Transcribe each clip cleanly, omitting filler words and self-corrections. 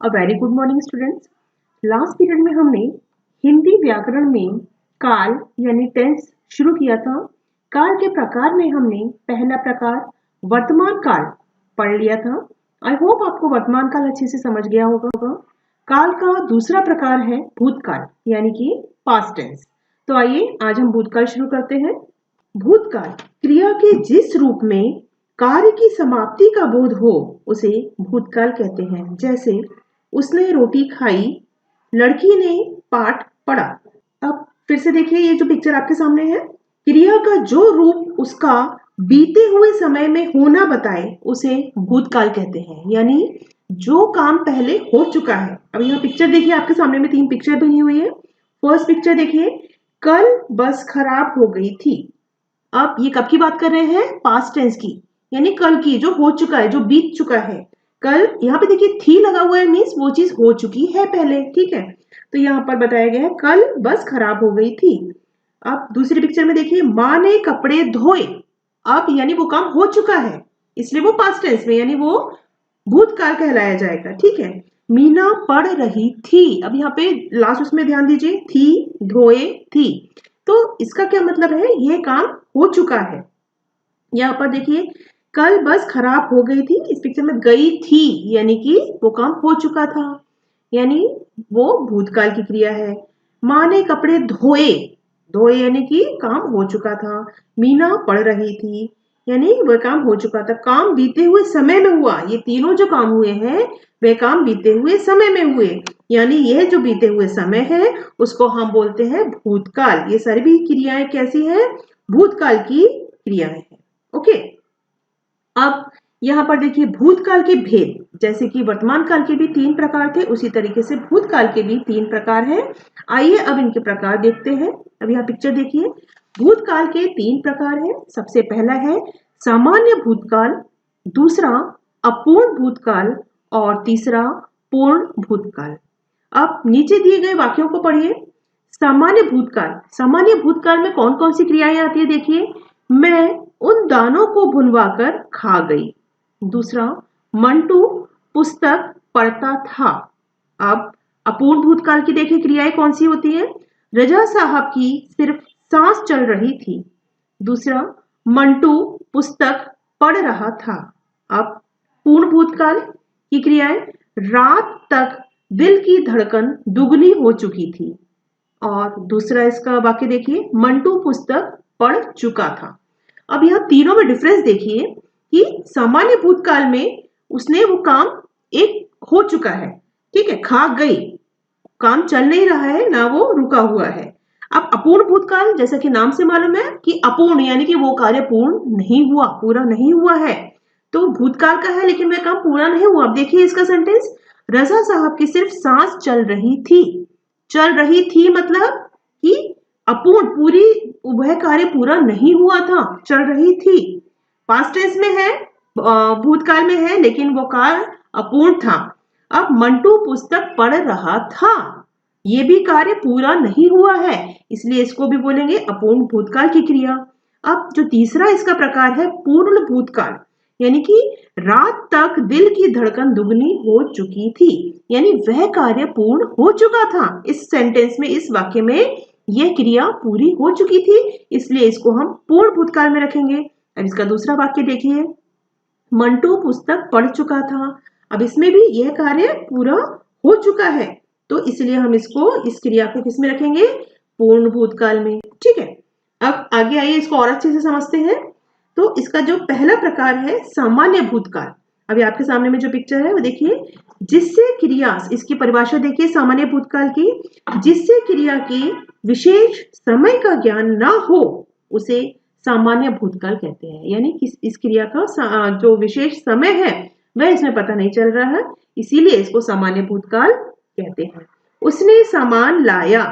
A very good morning students. Last period में हमने हिंदी व्याकरण में काल यानी टेंस शुरू किया था। काल के प्रकार में हमने पहला प्रकार वर्तमान काल पढ़ लिया था। आई होप आपको वर्तमान काल अच्छे से समझ गया होगा। काल का दूसरा प्रकार है भूतकाल यानी कि पास्ट टेंस। तो आइए आज हम भूतकाल शुरू करते हैं। भूतकाल क्रिया के जिस रूप में कार्य की समाप्ति का बोध हो उसे भूतकाल कहते हैं। जैसे उसने रोटी खाई, लड़की ने पाठ पढ़ा। अब फिर से देखिए ये जो पिक्चर आपके सामने है, क्रिया का जो रूप उसका बीते हुए समय में होना बताए उसे भूतकाल कहते हैं, यानी जो काम पहले हो चुका है। अब यहाँ पिक्चर देखिए आपके सामने में 3 पिक्चर बनी हुई है। फर्स्ट पिक्चर देखिए, कल बस खराब हो गई थी। अब ये कब की बात कर रहे हैं? पास्ट टेंस की, यानी कल की, जो हो चुका है, जो बीत चुका है। कल यहाँ पे देखिए थी लगा हुआ है, मीन्स वो चीज हो चुकी है पहले, ठीक है। तो यहाँ पर बताया गया है कल बस खराब हो गई थी। अब दूसरी पिक्चर में देखिए, माँ ने कपड़े धोए। अब यानी वो काम हो चुका है, इसलिए वो पास्ट टेंस में, यानी वो भूतकाल कहलाया जाएगा, ठीक है। मीना पढ़ रही थी। अब यहाँ पे लास्ट उसमें ध्यान दीजिए, थी, धोए, थी। तो इसका क्या मतलब है? ये काम हो चुका है। यहाँ पर देखिए कल बस खराब हो गई थी, इस पिक्चर में गई थी, यानी कि वो काम हो चुका था, यानी वो भूतकाल की क्रिया है। माँ ने कपड़े धोए, धोए यानी कि काम हो चुका था। मीना पढ़ रही थी, यानी वह काम हो चुका था। काम बीते हुए समय में हुआ। ये तीनों जो काम हुए हैं वे काम बीते हुए समय में हुए, यानी यह जो बीते हुए समय है उसको हम बोलते हैं भूतकाल। ये सारी भी क्रियाएं कैसी है? भूतकाल की क्रियाएं हैं। ओके, अब यहाँ पर देखिए भूतकाल के भेद, जैसे कि वर्तमान काल के भी 3 प्रकार थे, उसी तरीके से भूतकाल के भी 3 प्रकार हैं। आइए अब इनके प्रकार देखते हैं। अब यहाँ पिक्चर देखिए, भूतकाल के 3 प्रकार हैं। सबसे पहला है सामान्य भूतकाल, दूसरा अपूर्ण भूतकाल और तीसरा पूर्ण भूतकाल। अब नीचे दिए गए वाक्यों को पढ़िए। सामान्य भूतकाल, सामान्य भूतकाल में कौन कौन सी क्रियाएं आती है? देखिए, मैं उन दानों को भुनवाकर खा गई। दूसरा, मंटू पुस्तक पढ़ता था। अब अपूर्ण भूतकाल की देखिए क्रियाएं कौन सी होती है? रजा साहब की सिर्फ सांस चल रही थी। दूसरा, मंटू पुस्तक पढ़ रहा था। अब पूर्ण भूतकाल की क्रियाएं, रात तक दिल की धड़कन दुगनी हो चुकी थी। और दूसरा इसका वाक्य देखिए, मंटू पुस्तक पढ़ चुका था। अब यहाँ तीनों में डिफरेंस देखिए कि सामान्य भूतकाल में उसने वो काम एक हो चुका है, ठीक है, खा गई, काम चल नहीं रहा है, ना वो रुका हुआ है। अब अपूर्ण भूतकाल, जैसा कि नाम से मालूम है कि अपूर्ण यानी कि वो कार्य पूर्ण नहीं हुआ, पूरा नहीं हुआ है। तो भूतकाल का है लेकिन वह काम पूरा नहीं हुआ। अब देखिए इसका सेंटेंस, रजा साहब की सिर्फ सांस चल रही थी। चल रही थी मतलब कि अपूर्ण, पूरी वह कार्य पूरा नहीं हुआ था, चल रही थी। पास्ट टेंस में है, भूतकाल में है, लेकिन वो कार्य अपूर्ण था। अब मंटू पुस्तक पढ़ रहा था, ये भी कार्य पूरा नहीं हुआ है, इसलिए इसको भी बोलेंगे अपूर्ण भूतकाल की क्रिया। अब जो तीसरा इसका प्रकार है पूर्ण भूतकाल, यानी कि रात तक दिल की धड़कन दुगनी हो चुकी थी, यानी वह कार्य पूर्ण हो चुका था। इस सेंटेंस में, इस वाक्य में यह क्रिया पूरी हो चुकी थी, इसलिए इसको हम पूर्ण भूतकाल में रखेंगे। अब इसका दूसरा वाक्य देखिए, मंटू पुस्तक पढ़ चुका था। अब इसमें भी यह कार्य पूरा हो चुका है, तो इसलिए हम इसको, इस क्रिया को किस में रखेंगे? पूर्ण भूतकाल में, ठीक है। अब आगे आइए इसको और अच्छे से समझते हैं। तो इसका जो पहला प्रकार है सामान्य भूतकाल, अभी आपके सामने में जो पिक्चर है वो देखिए, जिससे क्रिया, इसकी परिभाषा देखिए सामान्य भूतकाल की, जिससे क्रिया के विशेष समय का ज्ञान ना हो उसे सामान्य भूतकाल कहते हैं। यानी कि इस क्रिया का जो विशेष समय है वह इसमें पता नहीं चल रहा है, इसीलिए इसको सामान्य भूतकाल कहते हैं। उसने सामान लाया।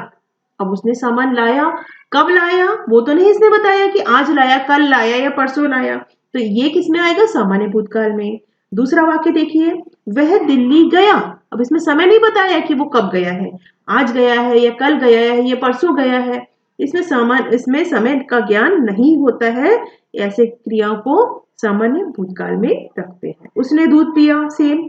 अब उसने सामान लाया, कब लाया वो तो नहीं इसने बताया कि आज लाया, कल लाया या परसों लाया, तो ये किस में आएगा? सामान्य भूतकाल में। दूसरा वाक्य देखिए, वह दिल्ली गया। अब इसमें समय नहीं बताया कि वो कब गया है, आज गया है या कल गया है या परसों गया है, इसमें समय का ज्ञान नहीं होता है, ऐसे क्रियाओं को सामान्य भूतकाल में रखते हैं। उसने दूध पिया, सेम।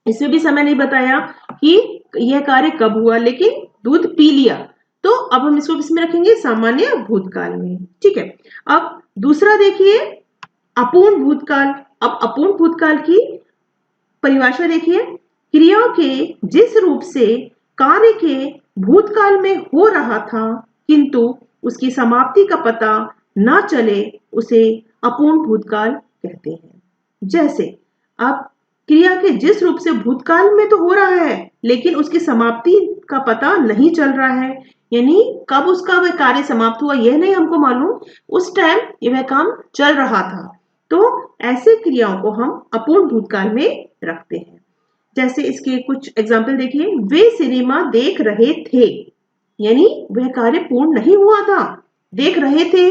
इसमें भी समय नहीं बताया कि यह कार्य कब हुआ, लेकिन दूध पी लिया। तो अब हम इसको किसमें रखेंगे? सामान्य भूतकाल में। ठीक है। अब दूसरा देखिए, अपूर्ण भूतकाल। अब अपूर्ण भूतकाल की परिभाषा देखिए, क्रिया के जिस रूप से कार्य के भूतकाल में हो रहा था किंतु उसकी समाप्ति का पता न चले, उसे अपूर्ण भूतकाल कहते हैं। जैसे अब क्रिया के जिस रूप से भूतकाल में तो हो रहा है, लेकिन उसकी समाप्ति का पता नहीं चल रहा है, यानी कब उसका वह कार्य समाप्त हुआ यह नहीं हमको मालूम, उस टाइम वह काम चल रहा था। तो ऐसे क्रियाओं को हम अपूर्ण भूतकाल में रखते हैं। जैसे इसके कुछ एग्जाम्पल देखिए, वे सिनेमा देख रहे थे, यानी वह कार्य पूर्ण नहीं हुआ था, देख रहे थे।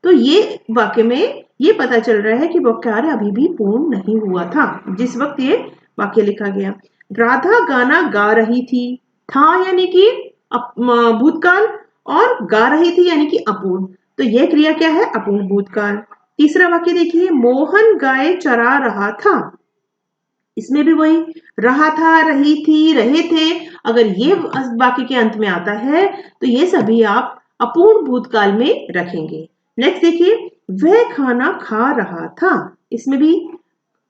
तो ये वाक्य में ये पता चल रहा है कि वह कार्य अभी भी पूर्ण नहीं हुआ था जिस वक्त ये वाक्य लिखा गया। राधा गाना गा रही थी, था यानी कि भूतकाल, और गा रही थी यानी कि अपूर्ण। तो यह क्रिया क्या है? अपूर्ण भूतकाल। तीसरा वाक्य देखिए, मोहन गाय चरा रहा था। इसमें भी वही रहा था, रही थी, रहे थे, अगर ये वाक्य के अंत में आता है तो ये सभी आप अपूर्ण भूतकाल में रखेंगे। नेक्स्ट देखिए, वह खाना खा रहा था। इसमें भी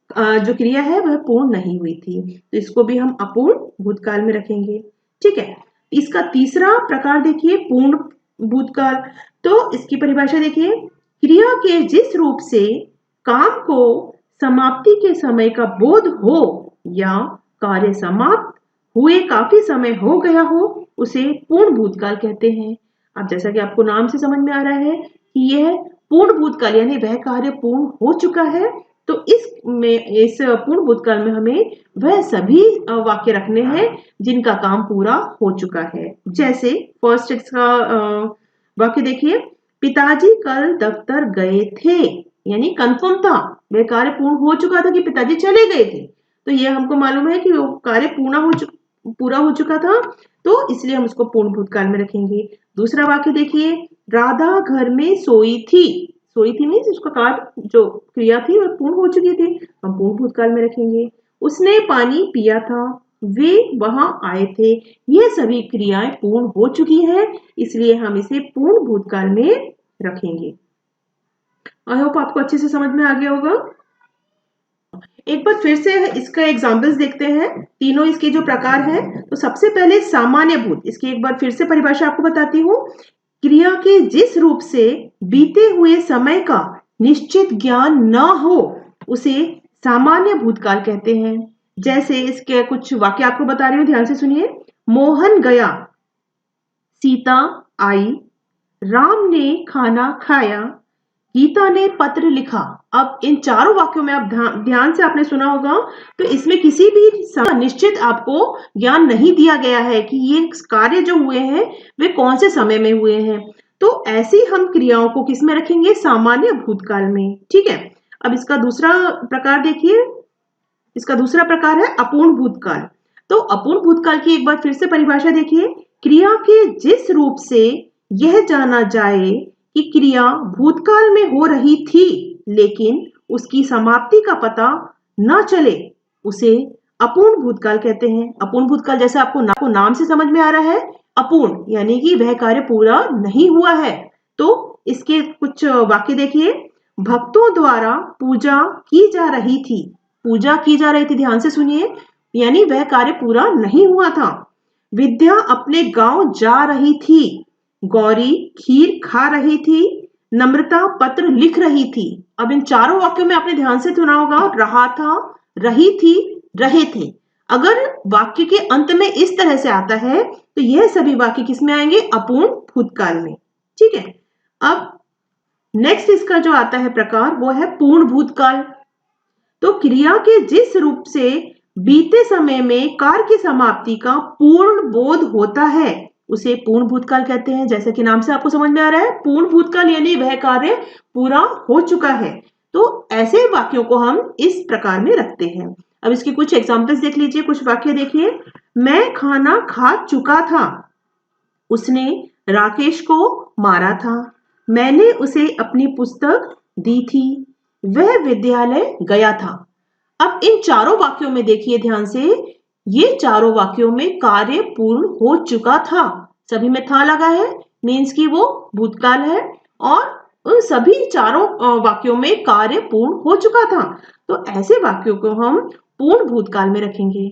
जो क्रिया है वह पूर्ण नहीं हुई थी, तो इसको भी हम अपूर्ण भूतकाल में रखेंगे। ठीक है। इसका तीसरा प्रकार देखिए, पूर्ण भूतकाल। तो इसकी परिभाषा देखिए, क्रिया के जिस रूप से काम को समाप्ति के समय का बोध हो या कार्य समाप्त हुए काफी समय हो गया हो, उसे पूर्ण भूतकाल कहते हैं। अब जैसा कि आपको नाम से समझ में आ रहा है कि यह पूर्ण भूतकाल यानी वह कार्य पूर्ण हो चुका है, तो इस पूर्ण भूतकाल में हमें वह सभी वाक्य रखने हैं जिनका काम पूरा हो चुका है। जैसे फर्स्ट इसका वाक्य देखिए, पिताजी कल दफ्तर गए थे, यानी कंफर्म था, वह कार्य पूर्ण हो चुका था कि पिताजी चले गए थे। तो यह हमको मालूम है कि वो कार्य पूरा हो चुका था, तो इसलिए हम उसको पूर्ण भूतकाल में रखेंगे। दूसरा वाक्य देखिए, राधा घर में सोई थी। सोई थी मीन्स उसका कार्य जो क्रिया थी वह पूर्ण हो चुकी थी, हम पूर्ण भूतकाल में रखेंगे। उसने पानी पिया था, वे वहां आए थे। ये सभी क्रियाएं पूर्ण हो चुकी हैं, इसलिए हम इसे पूर्ण भूतकाल में रखेंगे। आई होप आपको अच्छे से समझ में आ गया होगा। एक बार फिर से इसका एग्जाम्पल्स देखते हैं, तीनों इसके जो प्रकार हैं। तो सबसे पहले सामान्य भूत, इसकी एक बार फिर से परिभाषा आपको बताती हूँ। क्रिया के जिस रूप से बीते हुए समय का निश्चित ज्ञान न हो, उसे सामान्य भूतकाल कहते हैं। जैसे इसके कुछ वाक्य आपको बता रही हूँ, ध्यान से सुनिए। मोहन गया, सीता आई, राम ने खाना खाया, गीता ने पत्र लिखा। अब इन चारों वाक्यों में आप ध्यान से आपने सुना होगा, तो इसमें किसी भी निश्चित आपको ज्ञान नहीं दिया गया है कि ये कार्य जो हुए हैं वे कौन से समय में हुए हैं। तो ऐसी हम क्रियाओं को किस में रखेंगे? सामान्य भूतकाल में। ठीक है। अब इसका दूसरा प्रकार देखिए, इसका दूसरा प्रकार है अपूर्ण भूतकाल। तो अपूर्ण भूतकाल की एक बार फिर से परिभाषा देखिए, क्रिया के जिस रूप से यह जाना जाए कि क्रिया भूतकाल में हो रही थी लेकिन उसकी समाप्ति का पता न चले, उसे अपूर्ण भूतकाल कहते हैं। अपूर्ण भूतकाल जैसे आपको नाम से समझ में आ रहा है, अपूर्ण यानी कि वह कार्य पूरा नहीं हुआ है। तो इसके कुछ वाक्य देखिए, भक्तों द्वारा पूजा की जा रही थी। पूजा की जा रही थी, ध्यान से सुनिए, यानी वह कार्य पूरा नहीं हुआ था। विद्या अपने गांव जा रही थी, गौरी खीर खा रही थी, नम्रता पत्र लिख रही थी। अब इन चारों वाक्यों में आपने ध्यान से सुना होगा, रहा था, रही थी, रहे थे। अगर वाक्य के अंत में इस तरह से आता है तो यह सभी वाक्य किसमें आएंगे? अपूर्ण भूतकाल में। ठीक है। अब नेक्स्ट इसका जो आता है प्रकार वो है पूर्ण भूतकाल। तो क्रिया के जिस रूप से बीते समय में कार्य की समाप्ति का पूर्ण बोध होता है, उसे पूर्ण भूतकाल कहते हैं। जैसे कि नाम से आपको समझ में आ रहा है, पूर्ण भूतकाल यानी वह कार्य पूरा हो चुका है। तो ऐसे वाक्यों को हम इस प्रकार में रखते हैं। अब इसके कुछ एग्जाम्पल्स देख लीजिए, कुछ वाक्य देखिए। मैं खाना खा चुका था, उसने राकेश को मारा था, मैंने उसे अपनी पुस्तक दी थी, वह विद्यालय गया था। अब इन चारों वाक्यों में देखिए ध्यान से, ये चारों वाक्यों में कार्य पूर्ण हो चुका था। सभी में था लगा है, मीन्स कि वो भूतकाल है, और उन सभी चारों वाक्यों में कार्य पूर्ण हो चुका था। तो ऐसे वाक्यों को हम पूर्ण भूतकाल में रखेंगे।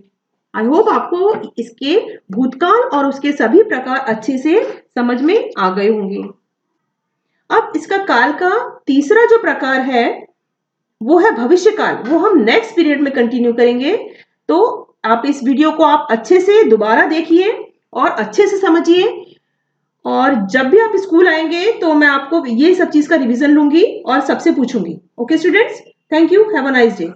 आई होप आपको इसके भूतकाल और उसके सभी प्रकार अच्छे से समझ में आ गए होंगे। अब इसका काल का तीसरा जो प्रकार है वो है भविष्यकाल। वो हम नेक्स्ट पीरियड में कंटिन्यू करेंगे। तो आप इस वीडियो को आप अच्छे से दोबारा देखिए और अच्छे से समझिए, और जब भी आप स्कूल आएंगे तो मैं आपको ये सब चीज का रिवीजन लूंगी और सबसे पूछूंगी। Okay students, thank you, have a nice day.